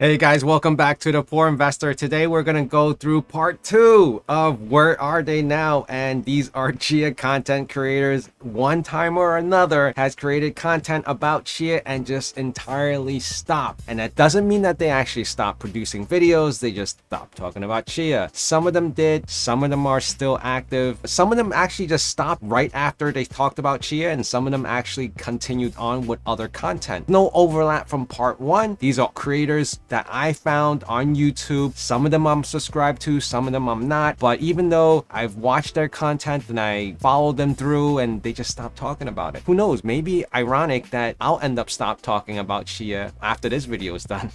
Hey guys, welcome back to The Poor Investor. Today we're going to go through part 2 of Where Are They Now? And these are Chia content creators. One time or another has created content about Chia and just entirely stopped. And that doesn't mean that they actually stopped producing videos. They just stopped talking about Chia. Some of them did. Some of them are still active. Some of them actually just stopped right after they talked about Chia, and some of them actually continued on with other content. No overlap from part 1. These are creators that I found on YouTube. Some of them I'm subscribed to, some of them I'm not. But even though I've watched their content and I followed them through and they just stopped talking about it. Who knows? Maybe ironic that I'll end up stop talking about Chia after this video is done.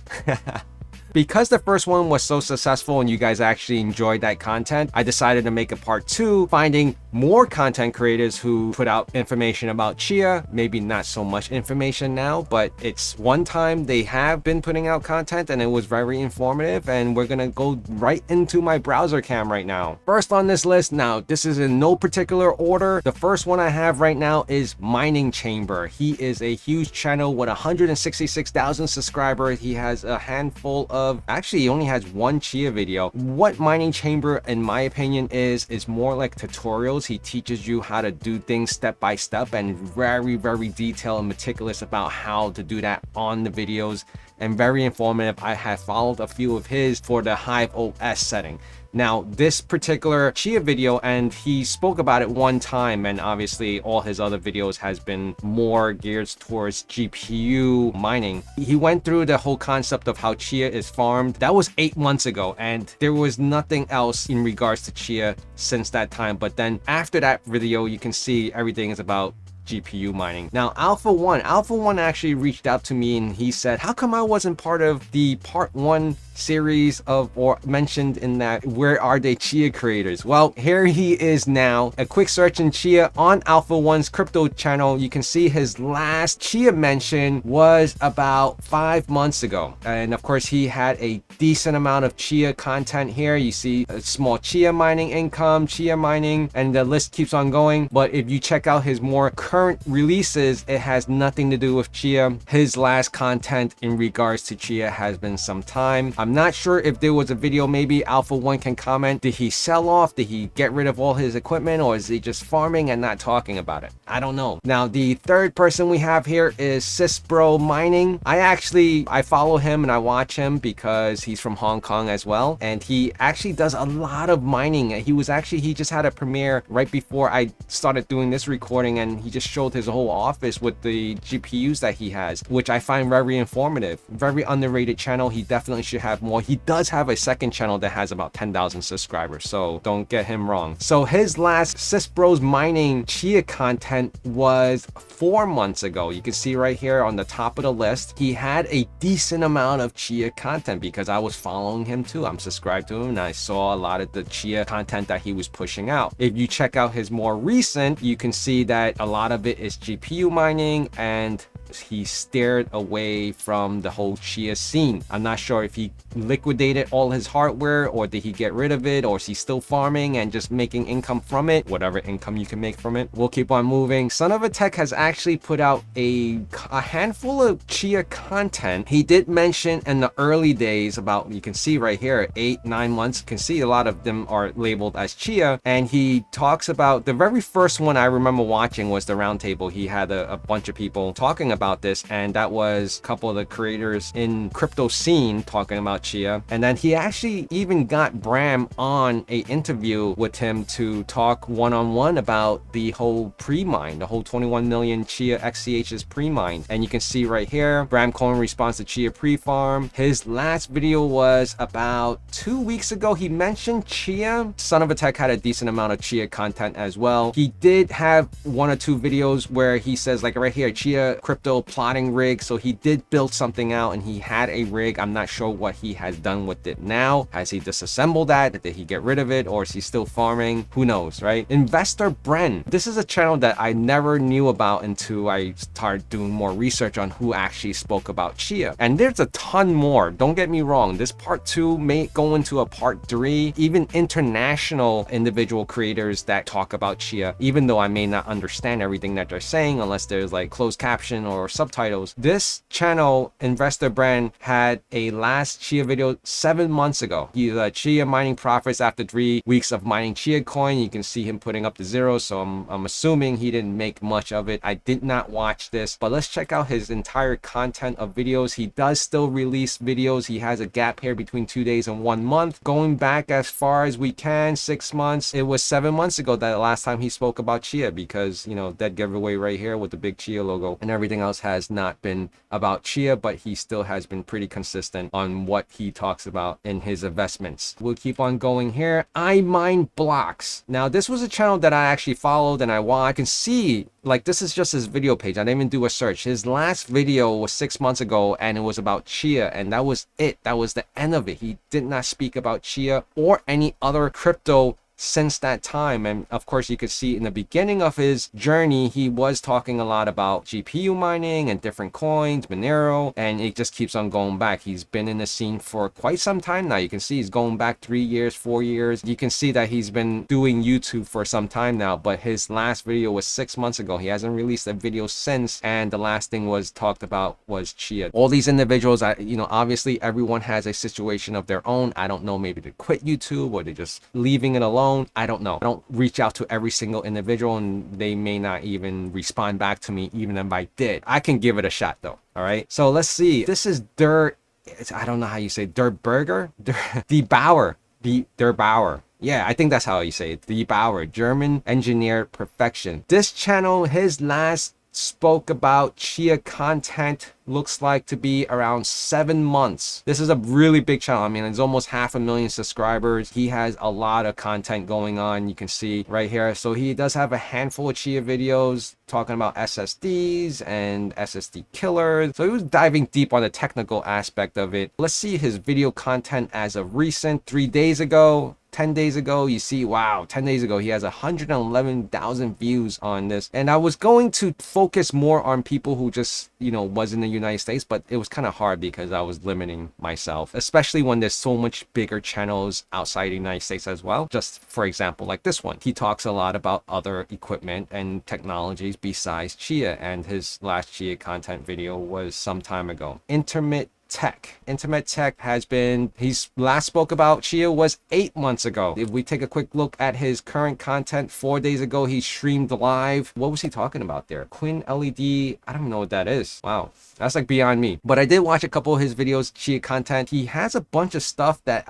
Because the first one was so successful and you guys actually enjoyed that content, I decided to make a part 2, finding more content creators who put out information about Chia. Maybe not so much information now, but it's one time they have been putting out content and it was very informative, and we're gonna go right into my browser cam right now. First on this list, now this is in no particular order. The first one I have right now is Mining Chamber. He is a huge channel with 166,000 subscribers. He has a handful of, actually he only has one Chia video. What Mining Chamber, in my opinion, is more like tutorials. He teaches you how to do things step by step and very detailed and meticulous about how to do that on the videos, and very informative. I have followed a few of his for the Hive OS setting. Now, this particular Chia video, and he spoke about it one time, and obviously all his other videos has been more geared towards GPU mining. He went through the whole concept of how Chia is farmed. That was 8 months ago, and there was nothing else in regards to Chia since that time. But then after that video, you can see everything is about GPU mining. Now, Alpha One actually reached out to me and he said, how come I wasn't part of the part 1 series of, or mentioned in that Where Are They Chia creators? Well, here he is now. A quick search in Chia on Alpha One's crypto channel, you can see his last Chia mention was about 5 months ago. And of course, he had a decent amount of Chia content here. You see a small Chia mining income, Chia mining, and the list keeps on going. But if you check out his more current releases, it has nothing to do with Chia. His last content in regards to Chia has been some time. I'm not sure if there was a video, maybe Alpha One can comment. Did he sell off? Did he get rid of all his equipment, or is he just farming and not talking about it? I don't know. Now, the third person we have here is Cisbro Mining. I follow him and I watch him because he's from Hong Kong as well, and he actually does a lot of mining. He just had a premiere right before I started doing this recording, and he just showed his whole office with the GPUs that he has, which I find very informative. Very underrated channel. He definitely should have more. He does have a second channel that has about 10,000 subscribers, so don't get him wrong. So his last Cisbro's Mining Chia content was 4 months ago. You can see right here on the top of the list, he had a decent amount of Chia content because I was following him too. I'm subscribed to him and I saw a lot of the Chia content that he was pushing out. If you check out his more recent, you can see that a lot of it is GPU mining, and he steered away from the whole Chia scene. I'm not sure if he liquidated all his hardware, or did he get rid of it, or is he still farming and just making income from it? Whatever income you can make from it. We'll keep on moving. Son of a Tech has actually put out a handful of Chia content. He did mention in the early days about, you can see right here, 8-9 months. You can see a lot of them are labeled as Chia, and he talks about the very first one I remember watching was the roundtable. He had a bunch of people talking about this, and that was a couple of the creators in crypto scene talking about Chia. And then he actually even got Bren on a interview with him to talk one-on-one about the whole pre-mine, the whole 21 million Chia XCH's pre-mine. And you can see right here, Bram Cohen responds to Chia pre-farm. His last video was about 2 weeks ago. He mentioned Chia. Son of a Tech had a decent amount of Chia content as well. He did have 1 or 2 videos where he says, like right here, Chia crypto plotting rig. So he did build something out and he had a rig. I'm not sure what he has done with it now. Has he disassembled that? Did he get rid of it, or is he still farming? Who knows, right? Investor Bren. This is a channel that I never knew about until I started doing more research on who actually spoke about Chia. And there's a ton more. Don't get me wrong. This part 2 may go into a part 3. Even international individual creators that talk about Chia, even though I may not understand everything that they're saying unless there's like closed caption or or subtitles. This channel, Investor Bren, had a last Chia video 7 months ago. He's Chia mining profits after 3 weeks of mining Chia coin. You can see him putting up the zeros, so I'm assuming he didn't make much of it. I did not watch this, but let's check out his entire content of videos. He does still release videos. He has a gap here between 2 days and 1 month. Going back as far as we can, 6 months. It was 7 months ago that the last time he spoke about Chia, because, you know, that giveaway right here with the big Chia logo, and everything else has not been about Chia, but he still has been pretty consistent on what he talks about in his investments. We'll keep on going here. I mine blocks. Now, this was a channel that I actually followed and I watched. I can see, like, this is just his video page. I didn't even do a search. His last video was 6 months ago and it was about Chia, and that was it. That was the end of it. He did not speak about Chia or any other crypto since that time. And of course, you could see in the beginning of his journey, he was talking a lot about GPU mining and different coins, Monero, and it just keeps on going back. He's been in the scene for quite some time now. You can see he's going back 3 years, 4 years. You can see that he's been doing YouTube for some time now, but his last video was 6 months ago. He hasn't released a video since, and the last thing was talked about was Chia. All these individuals, you know, obviously everyone has a situation of their own. I don't know, maybe they quit YouTube or they're just leaving it alone. I don't know. I don't reach out to every single individual, and they may not even respond back to me, even if I did. I can give it a shot though. All right. So let's see. This is I don't know how you say Dirt Burger. Die Bauer. Der Bauer. Yeah, I think that's how you say it. Die Bauer. German engineered perfection. This channel, his last spoke about Chia content looks like to be around 7 months. This is a really big channel. I mean, it's almost 500,000 subscribers. He has a lot of content going on. You can see right here. So he does have a handful of Chia videos talking about SSDs and SSD killers. So he was diving deep on the technical aspect of it. Let's see his video content as of recent. 3 days ago, 10 days ago, you see, wow, 10 days ago, he has 111,000 views on this. And I was going to focus more on people who just, you know, was in the United States, but it was kind of hard because I was limiting myself, especially when there's so much bigger channels outside the United States as well. Just for example, like this one, he talks a lot about other equipment and technologies besides Chia, and his last Chia content video was some time ago. Intermit Tech has been, he's last spoke about Chia was 8 months ago. If we take a quick look at his current content, 4 days ago he streamed live. What was he talking about there? Quinn LED, I don't even know what that is. Wow, that's like beyond me. But I did watch a couple of his videos, Chia content. He has a bunch of stuff that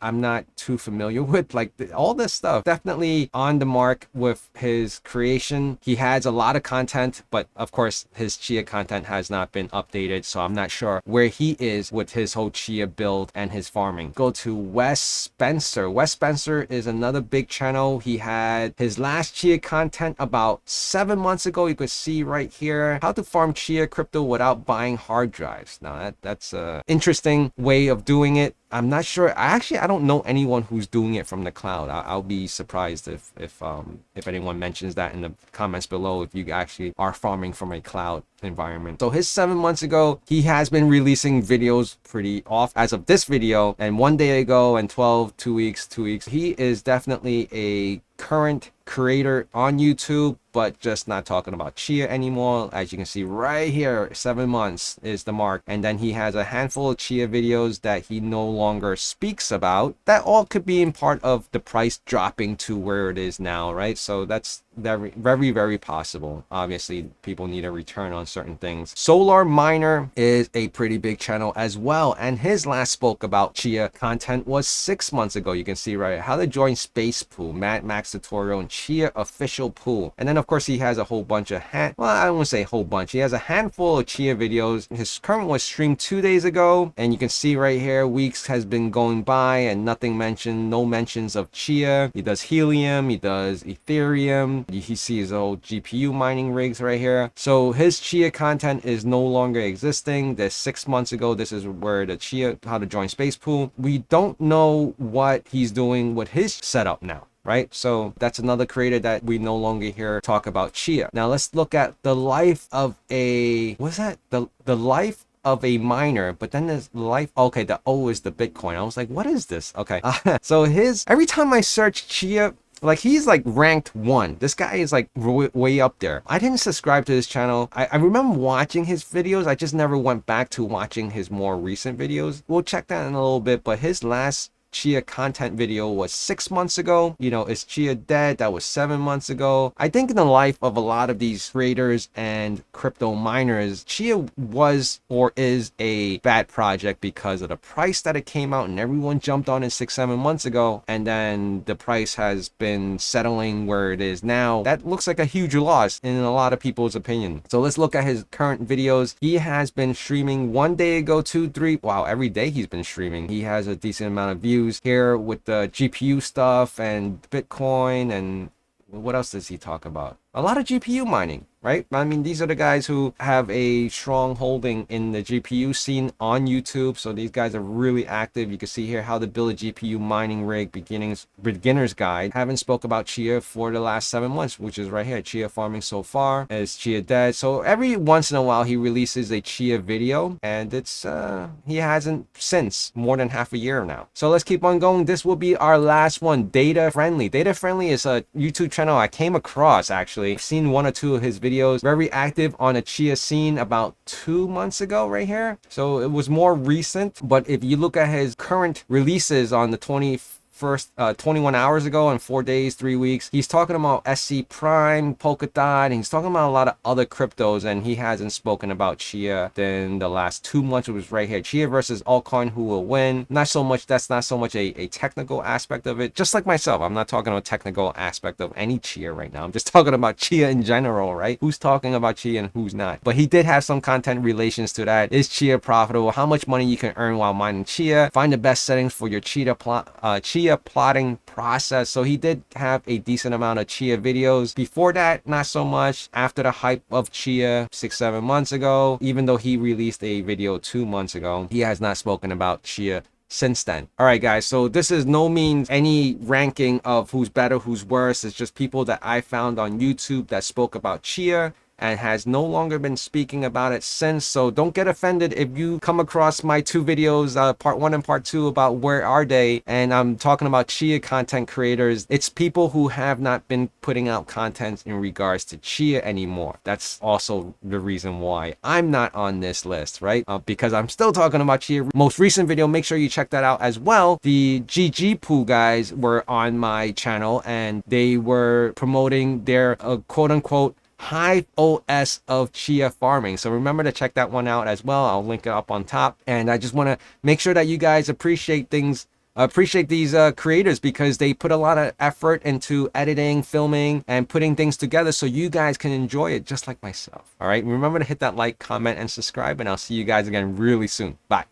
I'm not too familiar with, like all this stuff. Definitely on the mark with his creation. He has a lot of content, but of course his Chia content has not been updated, so I'm not sure where he is with his whole Chia build and his farming. Go to Wes Spencer. Wes Spencer is another big channel. He had his last Chia content about 7 months ago. You could see right here how to farm Chia crypto without buying hard drives. Now that's a interesting way of doing it. I'm not sure. I don't know anyone who's doing it from the cloud. I'll be surprised if anyone mentions that in the comments below, if you actually are farming from a cloud environment. So his 7 months ago, he has been releasing videos pretty off as of this video, and 1 day ago, and 2 weeks. He is definitely a current creator on YouTube, but just not talking about Chia anymore. As you can see right here, 7 months is the mark. And then he has a handful of Chia videos that he no longer speaks about. That all could be in part of the price dropping to where it is now, right? So that's very, very, very possible. Obviously, people need a return on certain things. Solar Miner is a pretty big channel as well, and his last spoke about Chia content was 6 months ago. You can see right how to join Space Pool, Mad Max tutorial, and Chia official pool. And then of course he has a whole bunch of well, I don't want to say a whole bunch. He has a handful of Chia videos. His current was streamed 2 days ago, and you can see right here weeks has been going by and nothing mentioned, no mentions of Chia. He does helium, he does Ethereum. He sees old GPU mining rigs right here. So his Chia content is no longer existing. This 6 months ago, this is where the Chia, how to join Space Pool. We don't know what he's doing with his setup now, right? So that's another creator that we no longer hear talk about Chia. Now let's look at the life of a, what's that? The life of a miner, but then there's life. Okay, the O is the Bitcoin. I was like, what is this? Okay. So every time I search Chia, Like, he's like ranked 1. This guy is like way up there. I didn't subscribe to his channel. I remember watching his videos. I just never went back to watching his more recent videos. We'll check that in a little bit, but his last Chia content video was 6 months ago. You know, is Chia dead? That was 7 months ago. I think in the life of a lot of these creators and crypto miners, Chia was or is a bad project because of the price that it came out and everyone jumped on it 6-7 months ago, and then the price has been settling where it is now. That looks like a huge loss in a lot of people's opinion. So let's look at his current videos. He has been streaming 1 day ago, 2, 3, wow, every day he's been streaming. He has a decent amount of views here with the GPU stuff and Bitcoin, and what else does he talk about? A lot of GPU mining, right? I mean, these are the guys who have a strong holding in the GPU scene on YouTube. So these guys are really active. You can see here how to build a GPU mining rig, beginner's guide. Haven't spoke about Chia for the last 7 months, which is right here. Chia farming so far. Is Chia dead? So every once in a while he releases a Chia video, and it's he hasn't since more than half a year now. So let's keep on going. This will be our last one. Data Friendly. Data Friendly is a YouTube channel I came across actually. I've seen 1 or 2 of his videos. Very active on a Chia scene about 2 months ago right here. So it was more recent, but if you look at his current releases on the 21 hours ago and 4 days, 3 weeks, he's talking about SC Prime, Polkadot, and he's talking about a lot of other cryptos, and he hasn't spoken about Chia in the last 2 months. It was right here, Chia versus altcoin, who will win. Not so much, that's not so much a technical aspect of it. Just like myself, I'm not talking about technical aspect of any Chia right now. I'm just talking about Chia in general, right? Who's talking about Chia and who's not. But he did have some content relations to that. Is Chia profitable? How much money you can earn while mining Chia? Find the best settings for your Chia plotting process. So he did have a decent amount of Chia videos. Before that, not so much. After the hype of Chia 6-7 months ago, even though he released a video 2 months ago, he has not spoken about Chia since then. All right, guys, so this is no means any ranking of who's better, who's worse. It's just people that I found on YouTube that spoke about Chia and has no longer been speaking about it since. So don't get offended if you come across my 2 videos, part 1 and part 2, about where are they, and I'm talking about Chia content creators. It's people who have not been putting out content in regards to Chia anymore. That's also the reason why I'm not on this list, right? Because I'm still talking about Chia. Most recent video, make sure you check that out as well. The GG Pool guys were on my channel and they were promoting their quote unquote Hive OS of Chia farming. So remember to check that one out as well. I'll link it up on top. And I just want to make sure that you guys appreciate these creators, because they put a lot of effort into editing, filming, and putting things together so you guys can enjoy it just like myself. All right, remember to hit that like, comment, and subscribe, and I'll see you guys again really soon. Bye.